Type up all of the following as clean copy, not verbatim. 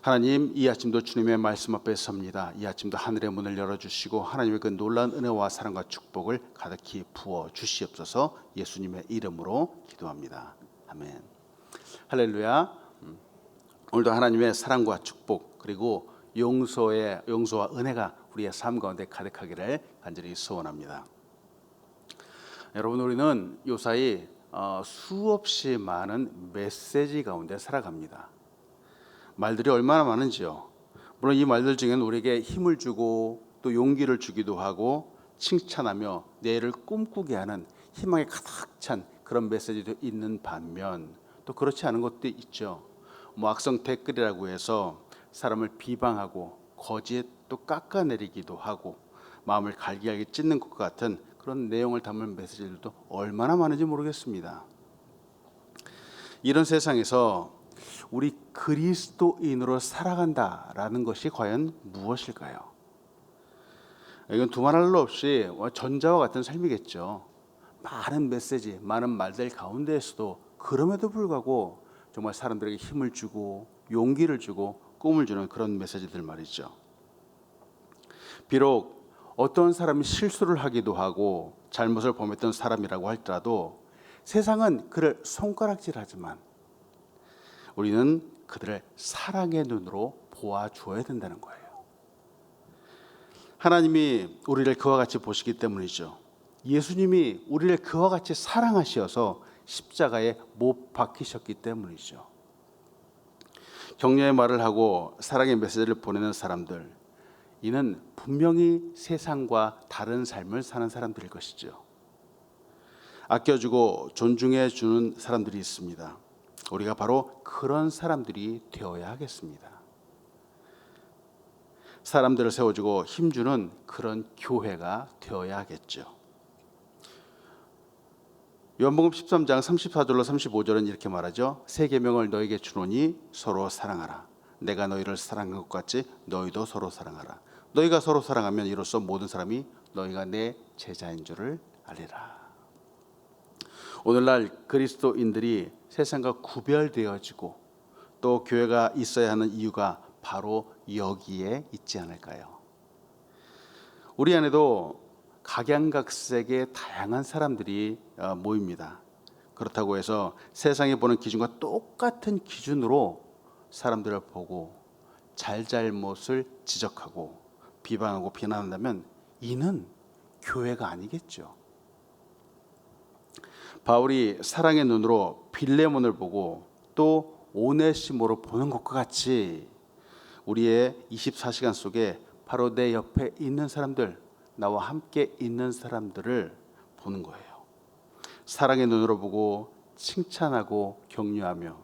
하나님, 이 아침도 주님의 말씀 앞에 섭니다. 이 아침도 하늘의 문을 열어주시고 하나님의 그 놀라운 은혜와 사랑과 축복을 가득히 부어 주시옵소서. 예수님의 이름으로 기도합니다. 아멘. 할렐루야. 오늘도 하나님의 사랑과 축복 그리고 용서와 은혜가 우리의 삶 가운데 가득하기를 간절히 소원합니다. 여러분, 우리는 요사이 수없이 많은 메시지 가운데 살아갑니다. 말들이 얼마나 많은지요. 물론 이 말들 중에는 우리에게 힘을 주고 또 용기를 주기도 하고 칭찬하며 내일을 꿈꾸게 하는 희망에 가득 찬 그런 메시지도 있는 반면 또 그렇지 않은 것도 있죠. 악성 댓글이라고 해서 사람을 비방하고 거짓 또 깎아내리기도 하고 마음을 갈기갈기 찢는 것 같은 그런 내용을 담은 메시지들도 얼마나 많은지 모르겠습니다. 이런 세상에서 우리 그리스도인으로 살아간다라는 것이 과연 무엇일까요? 이건 두말 할 로 없이 전자와 같은 삶이겠죠. 많은 메시지, 많은 말들 가운데에서도 그럼에도 불구하고 정말 사람들에게 힘을 주고 용기를 주고 꿈을 주는 그런 메시지들 말이죠. 비록 어떤 사람이 실수를 하기도 하고 잘못을 범했던 사람이라고 할지라도 세상은 그를 손가락질하지만 우리는 그들을 사랑의 눈으로 보아주어야 된다는 거예요. 하나님이 우리를 그와 같이 보시기 때문이죠. 예수님이 우리를 그와 같이 사랑하셔서 십자가에 못 박히셨기 때문이죠. 격려의 말을 하고 사랑의 메시지를 보내는 사람들, 이는 분명히 세상과 다른 삶을 사는 사람들일 것이죠. 아껴주고 존중해 주는 사람들이 있습니다. 우리가 바로 그런 사람들이 되어야 하겠습니다. 사람들을 세워주고 힘주는 그런 교회가 되어야 하겠죠. 요한복음 13장 34절로 35절은 이렇게 말하죠. 새 계명을 너에게 주노니 서로 사랑하라. 내가 너희를 사랑한 것 같이 너희도 서로 사랑하라. 너희가 서로 사랑하면 이로써 모든 사람이 너희가 내 제자인 줄을 알리라. 오늘날 그리스도인들이 세상과 구별되어지고 또 교회가 있어야 하는 이유가 바로 여기에 있지 않을까요? 우리 안에도 각양각색의 다양한 사람들이 모입니다. 그렇다고 해서 세상이 보는 기준과 똑같은 기준으로 사람들을 보고 잘잘못을 지적하고 비방하고 비난한다면 이는 교회가 아니겠죠. 바울이 사랑의 눈으로 빌레몬을 보고 또 오네시모로 보는 것과 같이 우리의 24시간 속에 바로 내 옆에 있는 사람들, 나와 함께 있는 사람들을 보는 거예요. 사랑의 눈으로 보고 칭찬하고 격려하며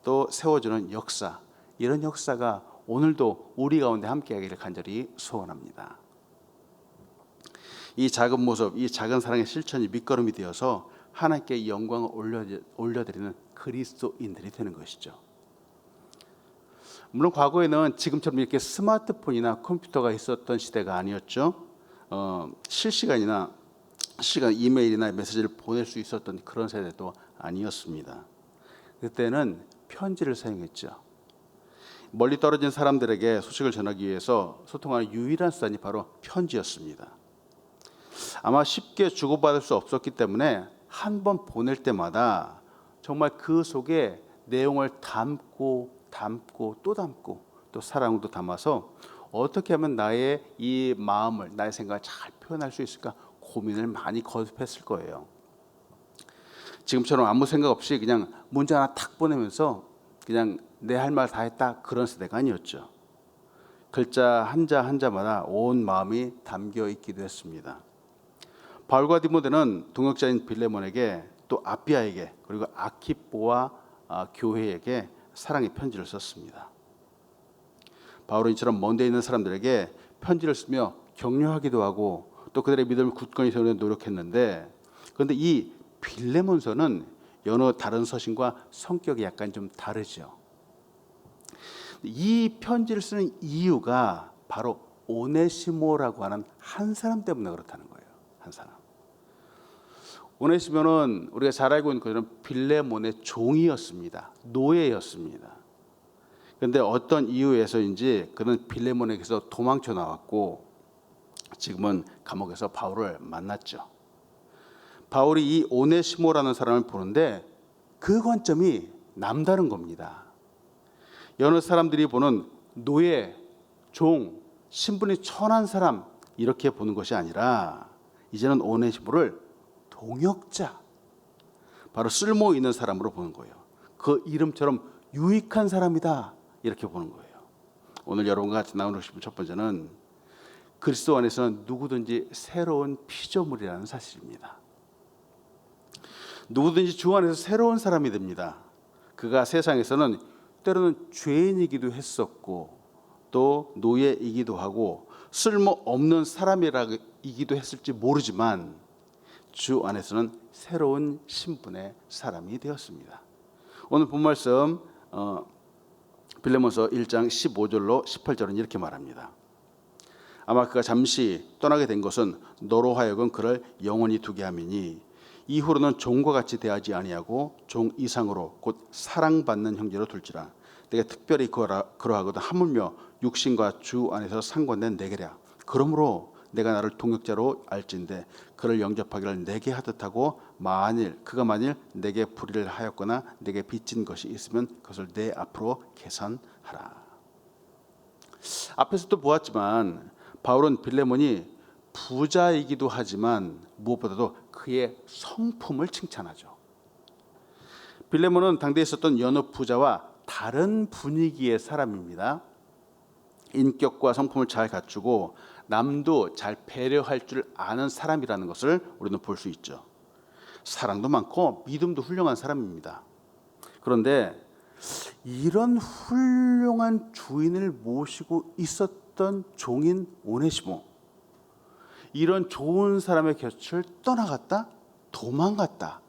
또 세워주는 역사, 이런 역사가 오늘도 우리 가운데 함께하기를 간절히 소원합니다. 이 작은 모습, 이 작은 사랑의 실천이 밑거름이 되어서 하나님께 영광을 올려드리는 그리스도인들이 되는 것이죠. 물론 과거에는 지금처럼 이렇게 스마트폰이나 컴퓨터가 있었던 시대가 아니었죠. 실시간 이메일이나 메시지를 보낼 수 있었던 그런 세대도 아니었습니다. 그때는 편지를 사용했죠. 멀리 떨어진 사람들에게 소식을 전하기 위해서 소통하는 유일한 수단이 바로 편지였습니다. 아마 쉽게 주고받을 수 없었기 때문에 한 번 보낼 때마다 정말 그 속에 내용을 담고 또 담고 또 사랑도 담아서 어떻게 하면 나의 이 마음을, 나의 생각을 잘 표현할 수 있을까 고민을 많이 거듭했을 거예요. 지금처럼 아무 생각 없이 그냥 문자 하나 탁 보내면서 그냥 내 할 말 다 했다, 그런 세대가 아니었죠. 글자 한자 한자마다 온 마음이 담겨 있기도 했습니다. 바울과 디모데는 동역자인 빌레몬에게 또 아비아에게 그리고 아키뽀와 교회에게 사랑의 편지를 썼습니다. 바울은 이처럼 먼데 있는 사람들에게 편지를 쓰며 격려하기도 하고 또 그들의 믿음을 굳건히 세우려고 노력했는데, 그런데 이 빌레몬서는 여러 다른 서신과 성격이 약간 좀 다르죠. 이 편지를 쓰는 이유가 바로 오네시모라고 하는 한 사람 때문에 그렇다는 거예요. 한 사람. 오네시모는 우리가 잘 알고 있는 그들은 빌레몬의 종이었습니다. 노예였습니다. 그런데 어떤 이유에서인지 그는 빌레몬에게서 도망쳐 나왔고 지금은 감옥에서 바울을 만났죠. 바울이 이 오네시모라는 사람을 보는데 그 관점이 남다른 겁니다. 여느 사람들이 보는 노예, 종, 신분이 천한 사람 이렇게 보는 것이 아니라 이제는 오네시모를 동역자, 바로 쓸모 있는 사람으로 보는 거예요. 그 이름처럼 유익한 사람이다 이렇게 보는 거예요. 오늘 여러분과 같이 나누고 싶은 첫 번째는 그리스도 안에서는 누구든지 새로운 피조물이라는 사실입니다. 누구든지 주 안에서 새로운 사람이 됩니다. 그가 세상에서는 때로는 죄인이기도 했었고 또 노예이기도 하고 쓸모없는 사람이기도 했을지 모르지만 주 안에서는 새로운 신분의 사람이 되었습니다. 오늘 본 말씀 빌레몬서 1장 15절로 18절은 이렇게 말합니다. 아마 그가 잠시 떠나게 된 것은 너로 하여금 그를 영원히 두게 함이니 이후로는 종과 같이 대하지 아니하고 종 이상으로 곧 사랑받는 형제로 둘지라. 내가 특별히 그러하거든 하물며 육신과 주 안에서 상관된 내게랴. 그러므로 내가 나를 동역자로 알진대 그를 영접하기를 내게 하듯하고 그가 만일 내게 불의를 하였거나 내게 빚진 것이 있으면 그것을 내 앞으로 계산하라. 앞에서도 보았지만 바울은 빌레몬이 부자이기도 하지만 무엇보다도 그의 성품을 칭찬하죠. 빌레몬은 당대에 있었던 여느 부자와 다른 분위기의 사람입니다. 인격과 성품을 잘 갖추고 남도 잘 배려할 줄 아는 사람이라는 것을 우리는 볼 수 있죠. 사랑도 많고 믿음도 훌륭한 사람입니다. 그런데 이런 훌륭한 주인을 모시고 있었던 종인 오네시모, 이런 좋은 사람의 곁을 떠나갔다, 도망갔다.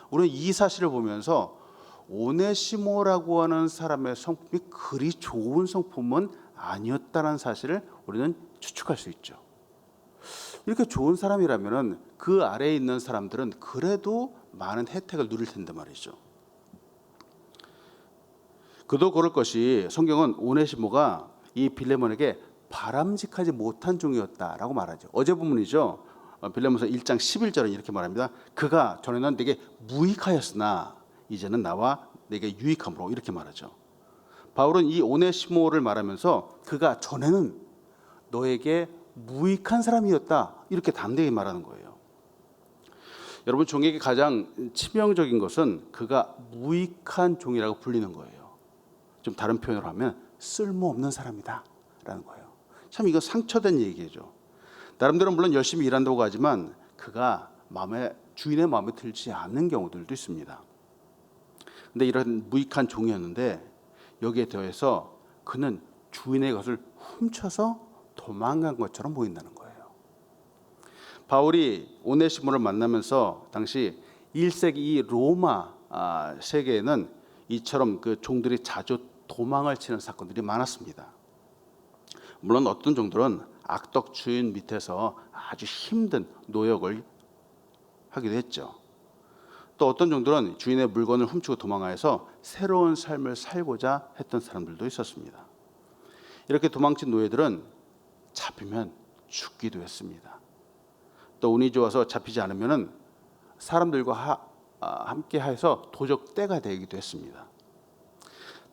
우리는 이 사실을 보면서 오네시모라고 하는 사람의 성품이 그리 좋은 성품은 아니었다는 사실을 우리는 추측할 수 있죠. 이렇게 좋은 사람이라면 그 아래에 있는 사람들은 그래도 많은 혜택을 누릴 텐데 말이죠. 그도 그럴 것이 성경은 오네시모가 이 빌레몬에게 바람직하지 못한 종이었다라고 말하죠. 어제 본문이죠. 빌레몬서 1장 11절은 이렇게 말합니다. 그가 전에는 내게 무익하였으나 이제는 나와 내게 유익함으로 이렇게 말하죠. 바울은 이 오네시모를 말하면서 그가 전에는 너에게 무익한 사람이었다 이렇게 담대히 말하는 거예요. 여러분, 종에게 가장 치명적인 것은 그가 무익한 종이라고 불리는 거예요. 좀 다른 표현으로 하면 쓸모없는 사람이다 라는 거예요. 참 이거 상처된 얘기죠. 나름대로 물론 열심히 일한다고 하지만 그가 주인의 마음에 들지 않는 경우들도 있습니다. 근데 이런 무익한 종이었는데 여기에 더해서 그는 주인의 것을 훔쳐서 도망간 것처럼 보인다는 거예요. 바울이 오네시모를 만나면서 당시 1세기 이 로마 세계에는 이처럼 그 종들이 자주 도망을 치는 사건들이 많았습니다. 물론 어떤 종들은 악덕 주인 밑에서 아주 힘든 노역을 하기도 했죠. 또 어떤 종들은 주인의 물건을 훔치고 도망하여서 새로운 삶을 살고자 했던 사람들도 있었습니다. 이렇게 도망친 노예들은 잡히면 죽기도 했습니다. 또 운이 좋아서 잡히지 않으면 사람들과 함께 해서 도적떼가 되기도 했습니다.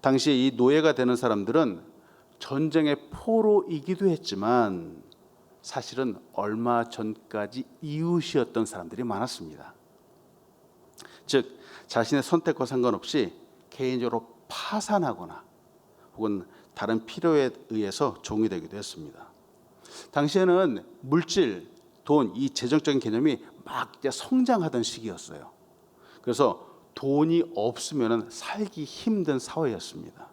당시 이 노예가 되는 사람들은 전쟁의 포로이기도 했지만 사실은 얼마 전까지 이웃이었던 사람들이 많았습니다. 즉 자신의 선택과 상관없이 개인적으로 파산하거나 혹은 다른 필요에 의해서 종이 되기도 했습니다. 당시에는 물질, 돈, 이 재정적인 개념이 막 성장하던 시기였어요. 그래서 돈이 없으면 살기 힘든 사회였습니다.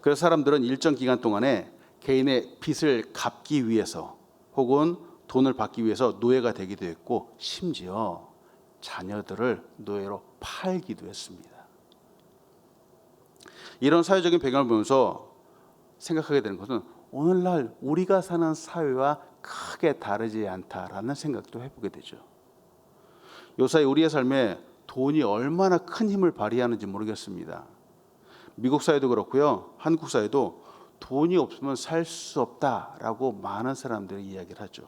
그래서 사람들은 일정 기간 동안에 개인의 빚을 갚기 위해서 혹은 돈을 받기 위해서 노예가 되기도 했고 심지어 자녀들을 노예로 팔기도 했습니다. 이런 사회적인 배경을 보면서 생각하게 되는 것은 오늘날 우리가 사는 사회와 크게 다르지 않다라는 생각도 해보게 되죠. 요사이 우리의 삶에 돈이 얼마나 큰 힘을 발휘하는지 모르겠습니다. 미국 사회도 그렇고요. 한국 사회도 돈이 없으면 살 수 없다라고 많은 사람들이 이야기를 하죠.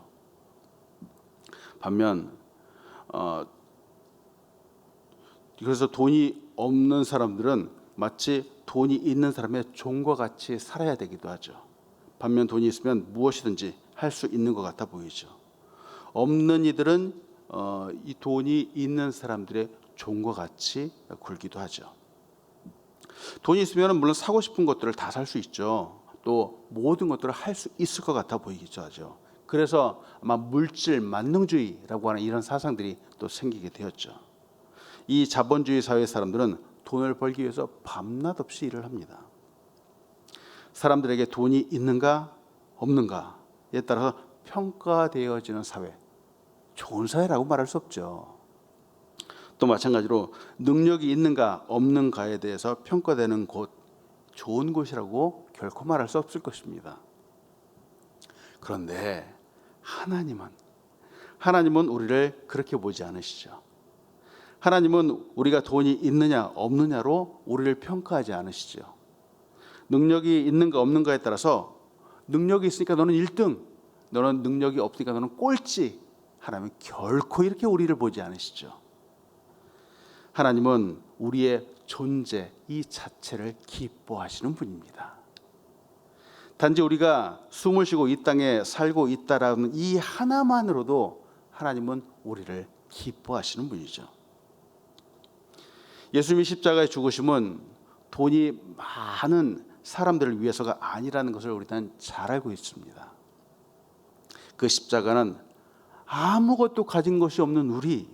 반면 그래서 돈이 없는 사람들은 마치 돈이 있는 사람의 종과 같이 살아야 되기도 하죠. 반면 돈이 있으면 무엇이든지 할 수 있는 것 같아 보이죠. 없는 이들은 이 돈이 있는 사람들의 종과 같이 굴기도 하죠. 돈이 있으면 물론 사고 싶은 것들을 다 살 수 있죠. 또 모든 것들을 할 수 있을 것 같아 보이기도 하죠. 그래서 아마 물질 만능주의라고 하는 이런 사상들이 또 생기게 되었죠. 이 자본주의 사회 사람들은 돈을 벌기 위해서 밤낮 없이 일을 합니다. 사람들에게 돈이 있는가 없는가에 따라서 평가되어지는 사회, 좋은 사회라고 말할 수 없죠. 또 마찬가지로 능력이 있는가 없는가에 대해서 평가되는 곳, 좋은 곳이라고 결코 말할 수 없을 것입니다. 그런데 하나님은 우리를 그렇게 보지 않으시죠. 하나님은 우리가 돈이 있느냐 없느냐로 우리를 평가하지 않으시죠. 능력이 있는가 없는가에 따라서 능력이 있으니까 너는 1등, 너는 능력이 없으니까 너는 꼴찌, 하나님은 결코 이렇게 우리를 보지 않으시죠. 하나님은 우리의 존재 이 자체를 기뻐하시는 분입니다. 단지 우리가 숨을 쉬고 이 땅에 살고 있다라는 이 하나만으로도 하나님은 우리를 기뻐하시는 분이죠. 예수님이 십자가에 죽으심은 돈이 많은 사람들을 위해서가 아니라는 것을 우리는 잘 알고 있습니다. 그 십자가는 아무것도 가진 것이 없는 우리,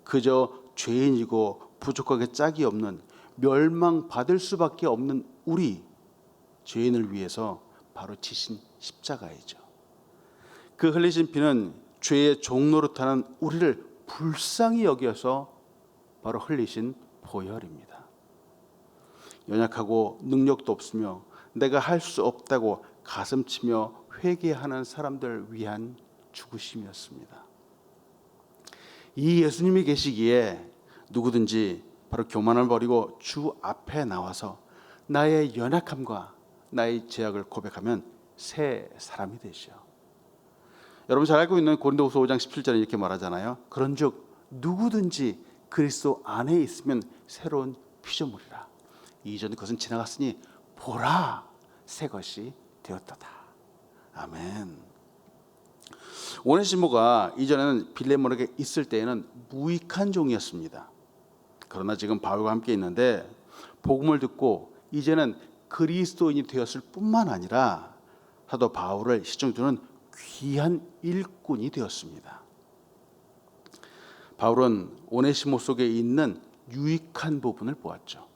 그저 죄인이고 부족하게 짝이 없는 멸망받을 수밖에 없는 우리 죄인을 위해서 바로 지신 십자가이죠. 그 흘리신 피는 죄의 종노릇하는 우리를 불쌍히 여겨서 바로 흘리신 보혈입니다. 연약하고 능력도 없으며 내가 할 수 없다고 가슴치며 회개하는 사람들을 위한 죽으심이었습니다. 이 예수님이 계시기에 누구든지 바로 교만을 버리고 주 앞에 나와서 나의 연약함과 나의 죄악을 고백하면 새 사람이 되시오. 여러분 잘 알고 있는 고린도후서 5장 17절에 이렇게 말하잖아요. 그런즉 누구든지 그리스도 안에 있으면 새로운 피조물이라. 이전 것은 지나갔으니 보라 새 것이 되었도다. 아멘. 오네시모가 이전에는 빌레몬에게 있을 때에는 무익한 종이었습니다. 그러나 지금 바울과 함께 있는데 복음을 듣고 이제는 그리스도인이 되었을 뿐만 아니라 사도 바울을 시청주는 귀한 일꾼이 되었습니다. 바울은 오네시모 속에 있는 유익한 부분을 보았죠.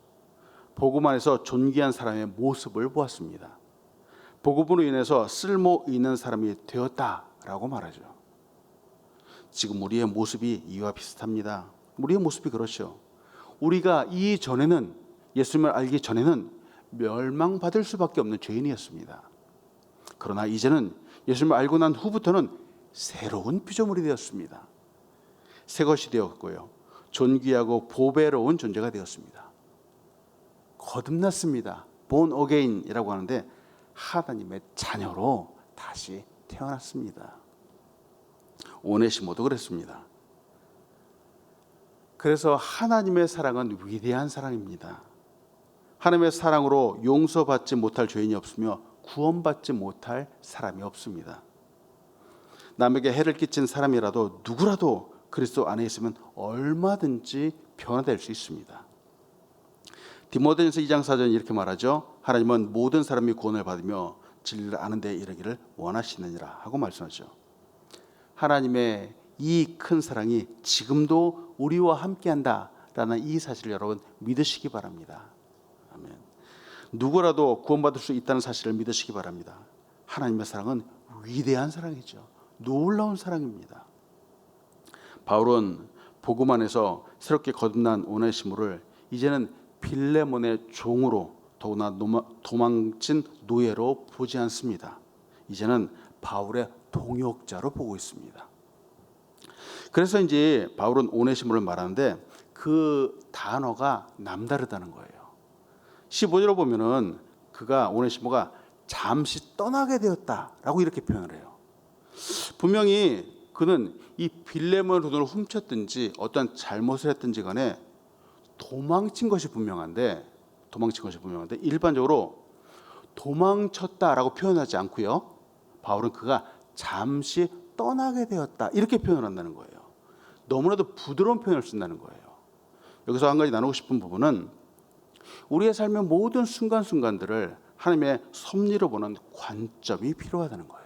복음 안에서 존귀한 사람의 모습을 보았습니다. 복음으로 인해서 쓸모 있는 사람이 되었다라고 말하죠. 지금 우리의 모습이 이와 비슷합니다. 우리의 모습이 그렇죠. 우리가 이전에는 예수님을 알기 전에는 멸망받을 수밖에 없는 죄인이었습니다. 그러나 이제는 예수님을 알고 난 후부터는 새로운 피조물이 되었습니다. 새 것이 되었고요. 존귀하고 보배로운 존재가 되었습니다. 거듭났습니다. born again이라고 하는데 하나님의 자녀로 다시 태어났습니다. 오네시모도 그랬습니다. 그래서 하나님의 사랑은 위대한 사랑입니다. 하나님의 사랑으로 용서받지 못할 죄인이 없으며 구원받지 못할 사람이 없습니다. 남에게 해를 끼친 사람이라도 누구라도 그리스도 안에 있으면 얼마든지 변화될 수 있습니다. 디모데전서 2장 4절은 이렇게 말하죠. 하나님은 모든 사람이 구원을 받으며 진리를 아는 데 이르기를 원하시느니라 하고 말씀하죠. 하나님의 이 큰 사랑이 지금도 우리와 함께한다라는 이 사실을 여러분 믿으시기 바랍니다. 아멘. 누구라도 구원받을 수 있다는 사실을 믿으시기 바랍니다. 하나님의 사랑은 위대한 사랑이죠. 놀라운 사랑입니다. 바울은 복음 안에서 새롭게 거듭난 오네시모를 이제는 빌레몬의 종으로 더구나 도망친 노예로 보지 않습니다. 이제는 바울의 동역자로 보고 있습니다. 그래서 이제 바울은 오네시모를 말하는데 그 단어가 남다르다는 거예요. 15절로 보면은 그가 오네시모가 잠시 떠나게 되었다라고 이렇게 표현을 해요. 분명히 그는 이 빌레몬의 돈을 훔쳤든지 어떤 잘못을 했든지 간에 도망친 것이 분명한데 일반적으로 도망쳤다라고 표현하지 않고요. 바울은 그가 잠시 떠나게 되었다 이렇게 표현을 한다는 거예요. 너무나도 부드러운 표현을 쓴다는 거예요. 여기서 한 가지 나누고 싶은 부분은 우리의 삶의 모든 순간순간들을 하나님의 섭리로 보는 관점이 필요하다는 거예요.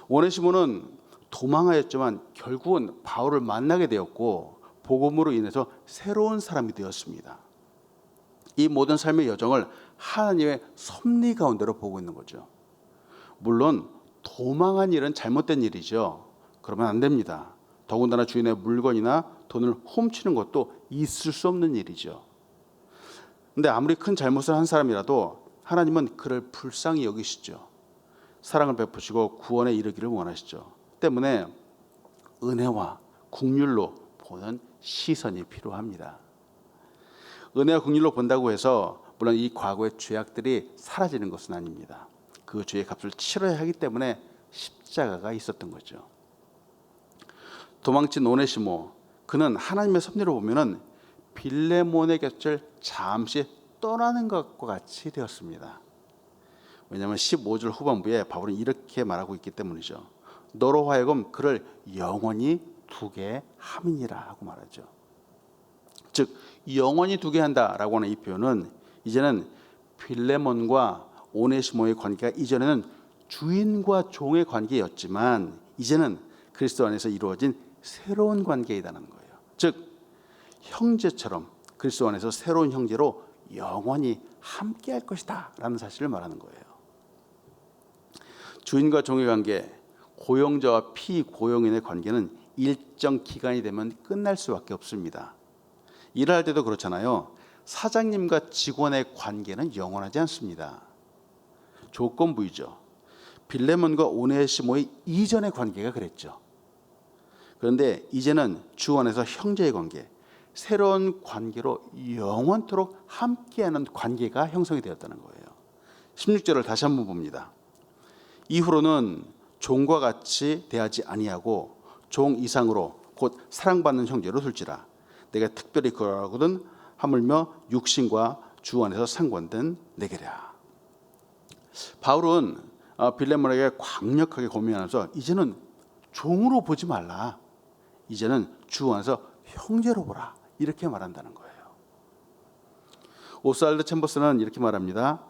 오네시모는 도망하였지만 결국은 바울을 만나게 되었고 복음으로 인해서 새로운 사람이 되었습니다. 이 모든 삶의 여정을 하나님의 섭리 가운데로 보고 있는 거죠. 물론 도망한 일은 잘못된 일이죠. 그러면 안 됩니다. 더군다나 주인의 물건이나 돈을 훔치는 것도 있을 수 없는 일이죠. 근데 아무리 큰 잘못을 한 사람이라도 하나님은 그를 불쌍히 여기시죠. 사랑을 베푸시고 구원에 이르기를 원하시죠. 때문에 은혜와 긍휼로 보는 시선이 필요합니다. 은혜와 긍휼로 본다고 해서 물론 이 과거의 죄악들이 사라지는 것은 아닙니다. 그 죄의 값을 치러야 하기 때문에 십자가가 있었던 거죠. 도망친 오네시모, 그는 하나님의 섭리로 보면은 빌레몬의 곁을 잠시 떠나는 것과 같이 되었습니다. 왜냐하면 15절 후반부에 바울은 이렇게 말하고 있기 때문이죠. 너로 하여금 그를 영원히 두게 함이니라 하고 말하죠. 즉 영원히 두게 한다라고 하는 이 표현은 이제는 빌레몬과 오네시모의 관계가 이전에는 주인과 종의 관계였지만 이제는 그리스도 안에서 이루어진 새로운 관계이다는 거예요. 즉 형제처럼 그리스도 안에서 새로운 형제로 영원히 함께할 것이다 라는 사실을 말하는 거예요. 주인과 종의 관계, 고용자와 피고용인의 관계는 일정 기간이 되면 끝날 수밖에 없습니다. 일을 할 때도 그렇잖아요. 사장님과 직원의 관계는 영원하지 않습니다. 조건부이죠. 빌레몬과 오네시모의 이전의 관계가 그랬죠. 그런데 이제는 주 안에서 형제의 관계, 새로운 관계로 영원토록 함께하는 관계가 형성이 되었다는 거예요. 16절을 다시 한번 봅니다. 이후로는 종과 같이 대하지 아니하고 종 이상으로 곧 사랑받는 형제로 둘지라. 내가 특별히 그러하거든 하물며 육신과 주 안에서 상관된 내게랴. 바울은 빌레몬에게 강력하게 고민하면서 이제는 종으로 보지 말라. 이제는 주 안에서 형제로 보라. 이렇게 말한다는 거예요. 오스왈드 챔버스는 이렇게 말합니다.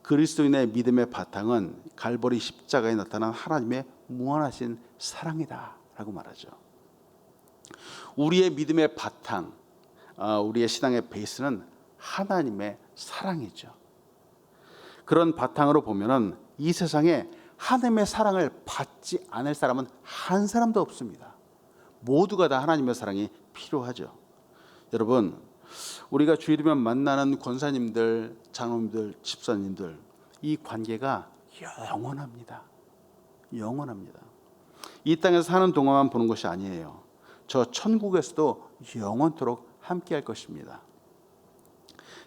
그리스도인의 믿음의 바탕은 갈보리 십자가에 나타난 하나님의 무한하신 사랑이다 라고 말하죠. 우리의 믿음의 바탕, 우리의 신앙의 베이스는 하나님의 사랑이죠. 그런 바탕으로 보면은 이 세상에 하나님의 사랑을 받지 않을 사람은 한 사람도 없습니다. 모두가 다 하나님의 사랑이 필요하죠. 여러분, 우리가 주일이면 만나는 권사님들, 장로님들, 집사님들, 이 관계가 영원합니다. 영원합니다. 이 땅에서 사는 동안만 보는 것이 아니에요. 저 천국에서도 영원토록 함께할 것입니다.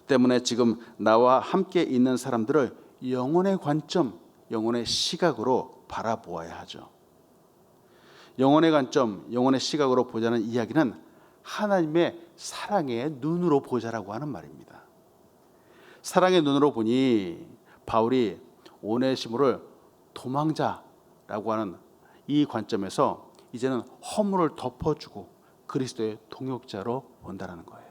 때문에 지금 나와 함께 있는 사람들을 영혼의 관점, 영혼의 시각으로 바라보아야 하죠. 영혼의 관점, 영혼의 시각으로 보자는 이야기는 하나님의 사랑의 눈으로 보자라고 하는 말입니다. 사랑의 눈으로 보니 바울이 오네시모를 도망자라고 하는 이 관점에서 이제는 허물을 덮어주고 그리스도의 동역자로 본다는 거예요.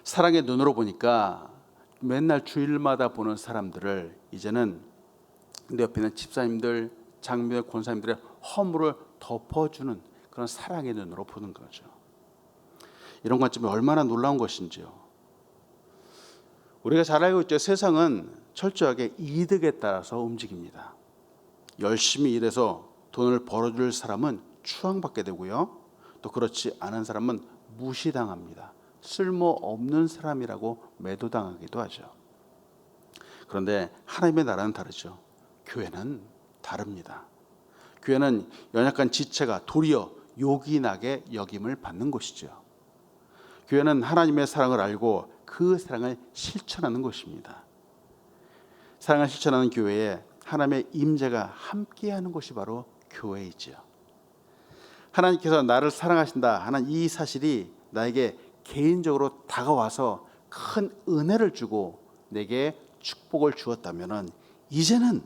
사랑의 눈으로 보니까 맨날 주일마다 보는 사람들을 이제는 내 옆에 있는 집사님들, 장로들, 권사님들의 허물을 덮어주는 그런 사랑의 눈으로 보는 거죠. 이런 관점이 얼마나 놀라운 것인지요. 우리가 잘 알고 있죠. 세상은 철저하게 이득에 따라서 움직입니다. 열심히 일해서 돈을 벌어줄 사람은 추앙받게 되고요. 또 그렇지 않은 사람은 무시당합니다. 쓸모없는 사람이라고 매도당하기도 하죠. 그런데 하나님의 나라는 다르죠. 교회는 다릅니다. 교회는 연약한 지체가 도리어 요긴하게 여김을 받는 곳이죠. 교회는 하나님의 사랑을 알고 그 사랑을 실천하는 것입니다. 사랑을 실천하는 교회에 하나님의 임재가 함께하는 곳이 바로 교회이지요. 하나님께서 나를 사랑하신다 하는 이 사실이 나에게 개인적으로 다가와서 큰 은혜를 주고 내게 축복을 주었다면 이제는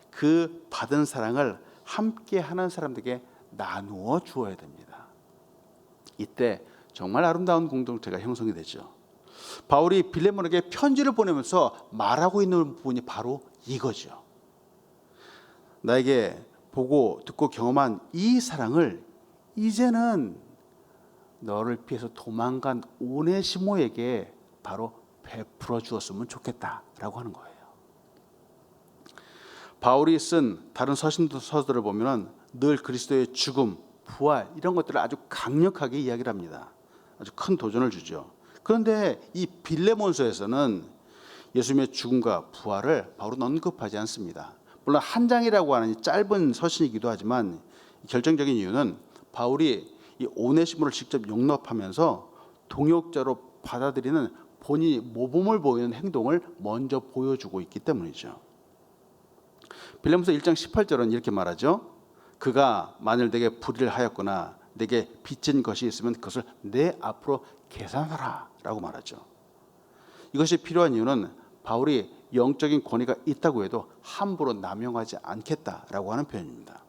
그 받은 사랑을 함께하는 사람들에게 나누어 주어야 됩니다. 이때 정말 아름다운 공동체가 형성이 되죠. 바울이 빌레몬에게 편지를 보내면서 말하고 있는 부분이 바로 이거죠. 나에게 보고 듣고 경험한 이 사랑을 이제는 너를 피해서 도망간 오네시모에게 바로 베풀어 주었으면 좋겠다라고 하는 거예요. 바울이 쓴 다른 서신서들을 보면 늘 그리스도의 죽음, 부활 이런 것들을 아주 강력하게 이야기를 합니다. 아주 큰 도전을 주죠. 그런데 이 빌레몬서에서는 예수님의 죽음과 부활을 바울은 언급하지 않습니다. 물론 한 장이라고 하는 짧은 서신이기도 하지만 결정적인 이유는 바울이 이 오네시모를 직접 용납하면서 동역자로 받아들이는 본인이 모범을 보이는 행동을 먼저 보여주고 있기 때문이죠. 빌레몬서 1장 18절은 이렇게 말하죠. 그가 만일 내게 불의를 하였거나 내게 빚진 것이 있으면 그것을 내 앞으로 계산하라 라고 말하죠. 이것이 필요한 이유는 바울이 영적인 권위가 있다고 해도 함부로 남용하지 않겠다라고 하는 표현입니다.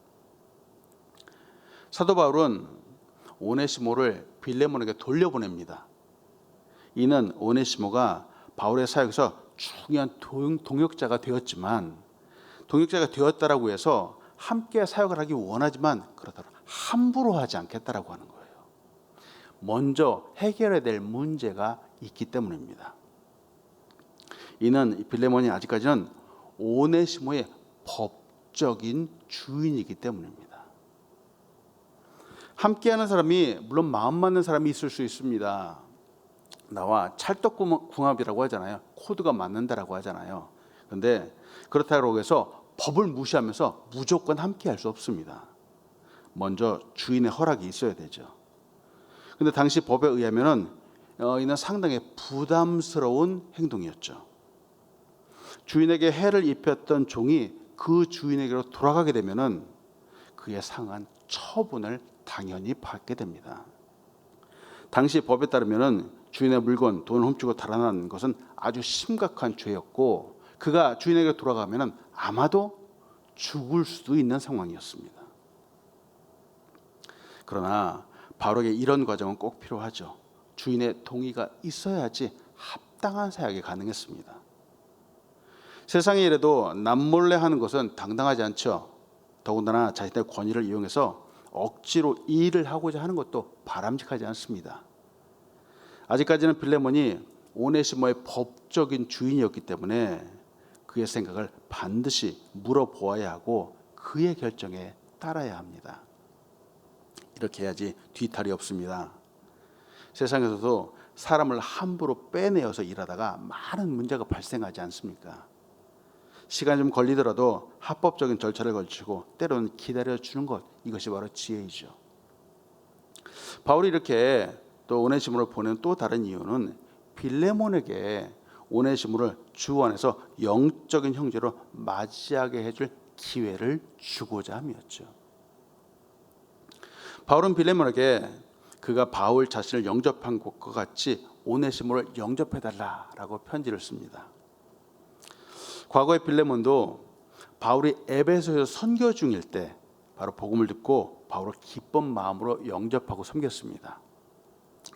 사도 바울은 오네시모를 빌레몬에게 돌려보냅니다. 이는 오네시모가 바울의 사역에서 중요한 동역자가 되었지만 동역자가 되었다라고 해서 함께 사역을 하기 원하지만 그렇다고 함부로 하지 않겠다라고 하는 거예요. 먼저 해결해야 될 문제가 있기 때문입니다. 이는 빌레몬이 아직까지는 오네시모의 법적인 주인이기 때문입니다. 함께하는 사람이 물론 마음 맞는 사람이 있을 수 있습니다. 나와 찰떡궁합이라고 하잖아요. 코드가 맞는다라고 하잖아요. 그런데 그렇다고 해서 법을 무시하면서 무조건 함께할 수 없습니다. 먼저 주인의 허락이 있어야 되죠. 그런데 당시 법에 의하면은 이는 상당히 부담스러운 행동이었죠. 주인에게 해를 입혔던 종이 그 주인에게로 돌아가게 되면은 그에 상한 처분을 당연히 받게 됩니다. 당시 법에 따르면은 주인의 물건, 돈을 훔치고 달아난 것은 아주 심각한 죄였고 그가 주인에게 돌아가면은 아마도 죽을 수도 있는 상황이었습니다. 그러나 바울에게 이런 과정은 꼭 필요하죠. 주인의 동의가 있어야지 합당한 사역이 가능했습니다. 세상의 일에도 남몰래 하는 것은 당당하지 않죠. 더군다나 자신의 권위를 이용해서 억지로 이 일을 하고자 하는 것도 바람직하지 않습니다. 아직까지는 빌레몬이 오네시모의 법적인 주인이었기 때문에 그의 생각을 반드시 물어보아야 하고 그의 결정에 따라야 합니다. 이렇게 해야지 뒤탈이 없습니다. 세상에서도 사람을 함부로 빼내어서 일하다가 많은 문제가 발생하지 않습니까? 시간이 좀 걸리더라도 합법적인 절차를 걸치고 때로는 기다려주는 것, 이것이 바로 지혜이죠. 바울이 이렇게 또 오네시모를 보낸 또 다른 이유는 빌레몬에게 오네시모를 주 안에서 영적인 형제로 맞이하게 해줄 기회를 주고자 함이었죠. 바울은 빌레몬에게 그가 바울 자신을 영접한 것과 같이 오네시모를 영접해달라라고 편지를 씁니다. 과거의 빌레몬도 바울이 에베소에서 선교 중일 때 바로 복음을 듣고 바울을 기쁜 마음으로 영접하고 섬겼습니다.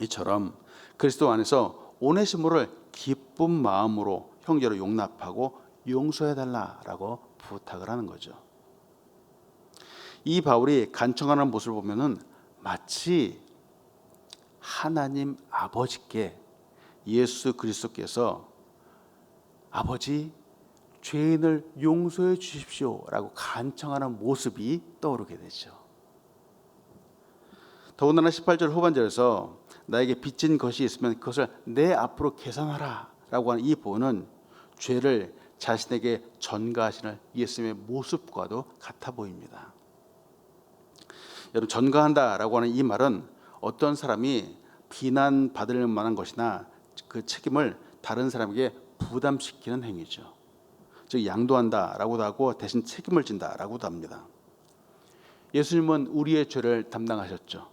이처럼 그리스도 안에서 오네시모를 기쁜 마음으로 형제로 용납하고 용서해달라라고 부탁을 하는 거죠. 이 바울이 간청하는 모습을 보면은 마치 하나님 아버지께 예수 그리스도께서 아버지 죄인을 용서해 주십시오라고 간청하는 모습이 떠오르게 되죠. 더군다나 18절 후반절에서 나에게 빚진 것이 있으면 그것을 내 앞으로 계산하라 라고 하는 이 부분은 죄를 자신에게 전가하시는 예수님의 모습과도 같아 보입니다. 여러분, 전가한다라고 하는 이 말은 어떤 사람이 비난받을 만한 것이나 그 책임을 다른 사람에게 부담시키는 행위죠. 즉 양도한다라고도 하고 대신 책임을 진다라고도 합니다. 예수님은 우리의 죄를 담당하셨죠.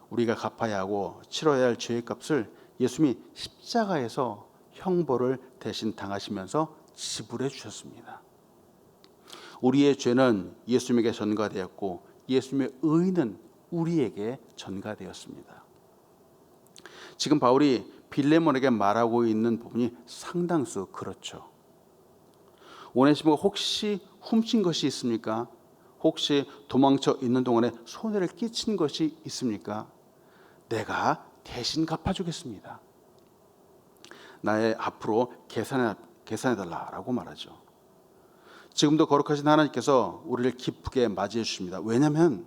우리가 갚아야 하고 치러야 할 죄의 값을 예수님이 십자가에서 형벌을 대신 당하시면서 지불해 주셨습니다. 우리의 죄는 예수님에게 전가되었고 예수님의 의는 우리에게 전가되었습니다. 지금 바울이 빌레몬에게 말하고 있는 부분이 상당수 그렇죠. 오네시모가 혹시 훔친 것이 있습니까? 혹시 도망쳐 있는 동안에 손해를 끼친 것이 있습니까? 내가 대신 갚아주겠습니다. 나의 앞으로 계산해달라라고 말하죠. 지금도 거룩하신 하나님께서 우리를 기쁘게 맞이해 주십니다. 왜냐하면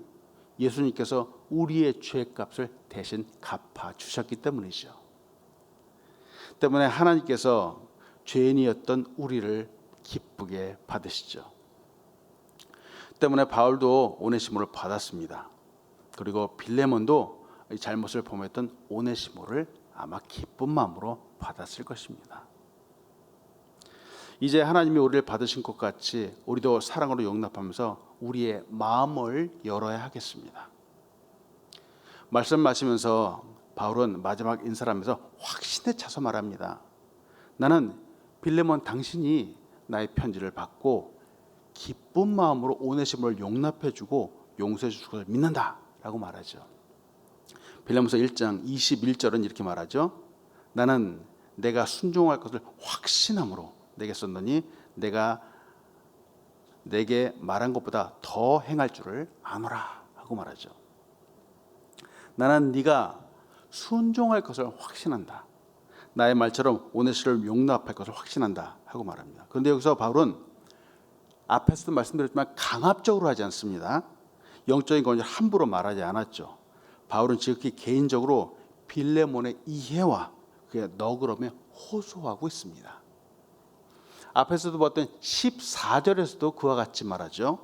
예수님께서 우리의 죄값을 대신 갚아주셨기 때문이죠. 때문에 하나님께서 죄인이었던 우리를 기쁘게 받으시죠. 때문에 바울도 오네시모를 받았습니다. 그리고 빌레몬도 잘못을 범했던 오네시모를 아마 기쁜 마음으로 받았을 것입니다. 이제 하나님이 우리를 받으신 것 같이 우리도 사랑으로 용납하면서 우리의 마음을 열어야 하겠습니다. 말씀 마시면서 바울은 마지막 인사를 하면서 확신에 차서 말합니다. 나는 빌레몬 당신이 나의 편지를 받고 기쁜 마음으로 오네시모를 용납해주고 용서해줄 것을 믿는다 라고 말하죠. 빌레몬서 1장 21절은 이렇게 말하죠. 나는 내가 순종할 것을 확신함으로 내게 썼더니 내가 내게 말한 것보다 더 행할 줄을 아노라 하고 말하죠. 나는 네가 순종할 것을 확신한다. 나의 말처럼 오네시모를 용납할 것을 확신한다 하고 말합니다. 그런데 여기서 바울은 앞에서도 말씀드렸지만 강압적으로 하지 않습니다. 영적인 권위를 함부로 말하지 않았죠. 바울은 지극히 개인적으로 빌레몬의 이해와 그의 너그러움에 호소하고 있습니다. 앞에서도 봤던 14절에서도 그와 같이 말하죠.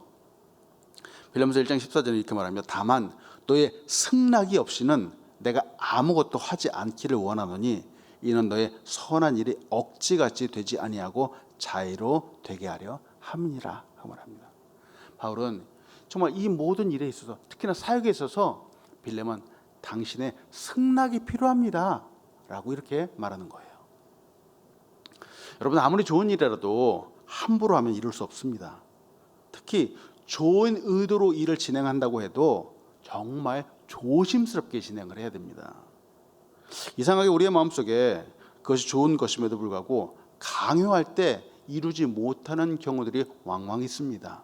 빌레몬서 1장 14절에 이렇게 말합니다. 다만 너의 승낙이 없이는 내가 아무것도 하지 않기를 원하노니 이는 너의 선한 일이 억지같이 되지 아니하고 자의로 되게 하려 함이니라 하고 말합니다. 바울은 정말 이 모든 일에 있어서 특히나 사역에 있어서 빌레몬 당신의 승낙이 필요합니다 라고 이렇게 말하는 거예요. 여러분 아무리 좋은 일이라도 함부로 하면 이룰 수 없습니다. 특히 좋은 의도로 일을 진행한다고 해도 정말 조심스럽게 진행을 해야 됩니다. 이상하게 우리의 마음속에 그것이 좋은 것임에도 불구하고 강요할 때 이루지 못하는 경우들이 왕왕 있습니다.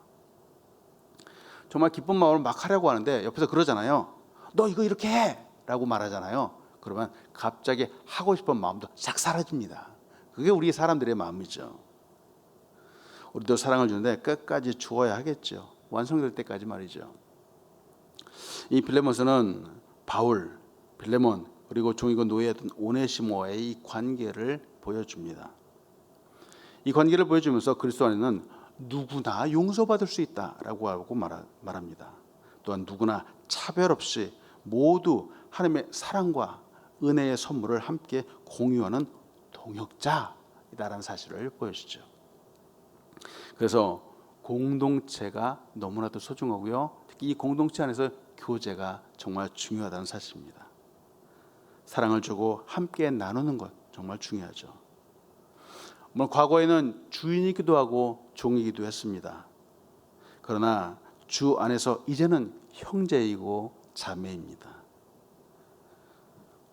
정말 기쁜 마음으로 막 하려고 하는데 옆에서 그러잖아요. 너 이거 이렇게 해! 라고 말하잖아요. 그러면 갑자기 하고 싶은 마음도 싹 사라집니다. 그게 우리 사람들의 마음이죠. 우리도 사랑을 주는데 끝까지 주어야 하겠죠. 완성될 때까지 말이죠. 이 빌레몬서는 바울, 빌레몬 그리고 종이고 노예였던 오네시모의 이 관계를 보여줍니다. 이 관계를 보여주면서 그리스도 안에는 누구나 용서받을 수 있다라고 하고 말합니다. 또한 누구나 차별 없이 모두 하나님의 사랑과 은혜의 선물을 함께 공유하는 동역자이다라는 사실을 보여주죠. 그래서 공동체가 너무나도 소중하고요. 특히 이 공동체 안에서 교제가 정말 중요하다는 사실입니다. 사랑을 주고 함께 나누는 것 정말 중요하죠. 물론 과거에는 주인이기도 하고 종이기도 했습니다. 그러나 주 안에서 이제는 형제이고 자매입니다.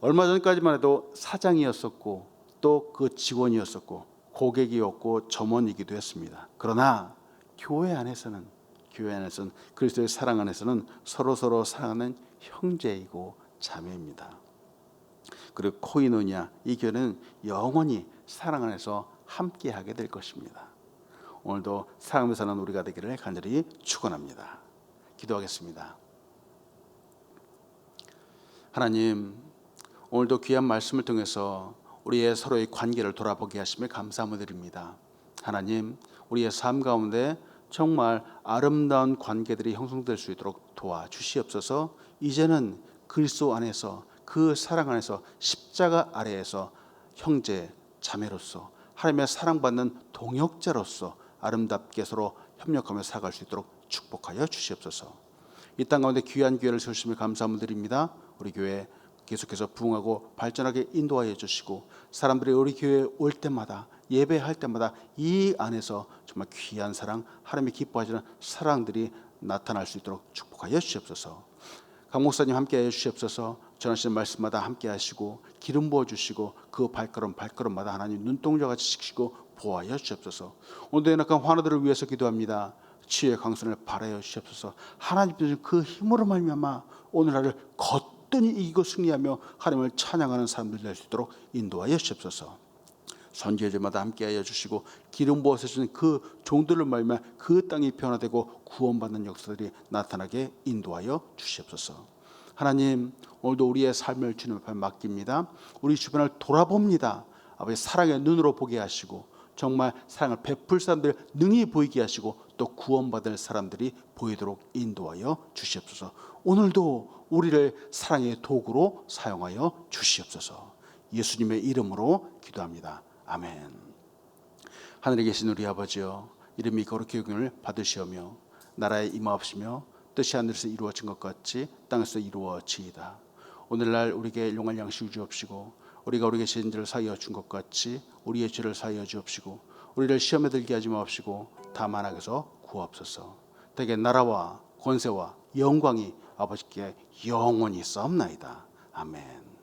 얼마 전까지만 해도 사장이었었고 또 그 직원이었었고 고객이었고 점원이기도 했습니다. 그러나 교회 안에서는 그리스도의 사랑 안에서는 서로 사랑하는 형제이고 자매입니다. 그리고 코이노니아 이 교회는 영원히 사랑 안에서 함께하게 될 것입니다. 오늘도 사랑하며 사는 우리가 되기를 간절히 축원합니다. 기도하겠습니다. 하나님, 오늘도 귀한 말씀을 통해서 우리의 서로의 관계를 돌아보게 하심에 감사함을 드립니다. 하나님, 우리의 삶 가운데 정말 아름다운 관계들이 형성될 수 있도록 도와주시옵소서. 이제는 그리스도 안에서 그 사랑 안에서 십자가 아래에서 형제 자매로서 하나님의 사랑받는 동역자로서 아름답게 서로 협력하며 살아갈 수 있도록 축복하여 주시옵소서. 이 땅 가운데 귀한 기회를 세우심을 감사함을 드립니다. 우리 교회 계속해서 부흥하고 발전하게 인도하여 주시고 사람들이 우리 교회에 올 때마다 예배할 때마다 이 안에서 정말 귀한 사랑, 하나님이 기뻐하시는 사랑들이 나타날 수 있도록 축복하여 주시옵소서. 강 목사님 함께하여 주시옵소서. 전하시는 말씀마다 함께하시고 기름 부어주시고 그 발걸음마다 하나님 눈동자같이 지키시고 보호하여 주시옵소서. 오늘도 연약한 환우들을 위해서 기도합니다. 치유의 강선을 바라여 주시옵소서. 하나님께서 그 힘으로 말미암아 오늘 하루를 거뜬히 이기고 승리하며 하나님을 찬양하는 사람들 될 수 있도록 인도하여 주시옵소서. 선지자들마다 함께하여 주시고 기름 부어서 주신 그 종들을 말미암아 그 땅이 변화되고 구원받는 역사들이 나타나게 인도하여 주시옵소서. 하나님, 오늘도 우리의 삶을 주님 앞에 맡깁니다. 우리 주변을 돌아봅니다. 아버지, 사랑의 눈으로 보게 하시고 정말 사랑을 베풀 사람들 능히 보이게 하시고 또 구원받을 사람들이 보이도록 인도하여 주시옵소서. 오늘도 우리를 사랑의 도구로 사용하여 주시옵소서. 예수님의 이름으로 기도합니다. 아멘. 하늘에 계신 우리 아버지여, 이름이 거룩히 여김을 받으시오며 나라에 임하옵시며 뜻이 하늘에서 이루어진 것 같이 땅에서 이루어지이다. 오늘날 우리에게 일용할 양식을 주옵시고 우리가 우리 계신 죄를 사하여 준 것 같이 우리의 죄를 사하여 주옵시고 우리를 시험에 들게 하지 마옵시고 다만 악에서 구하옵소서. 대개 나라와 권세와 영광이 아버지께 영원히 있사옵나이다. 아멘.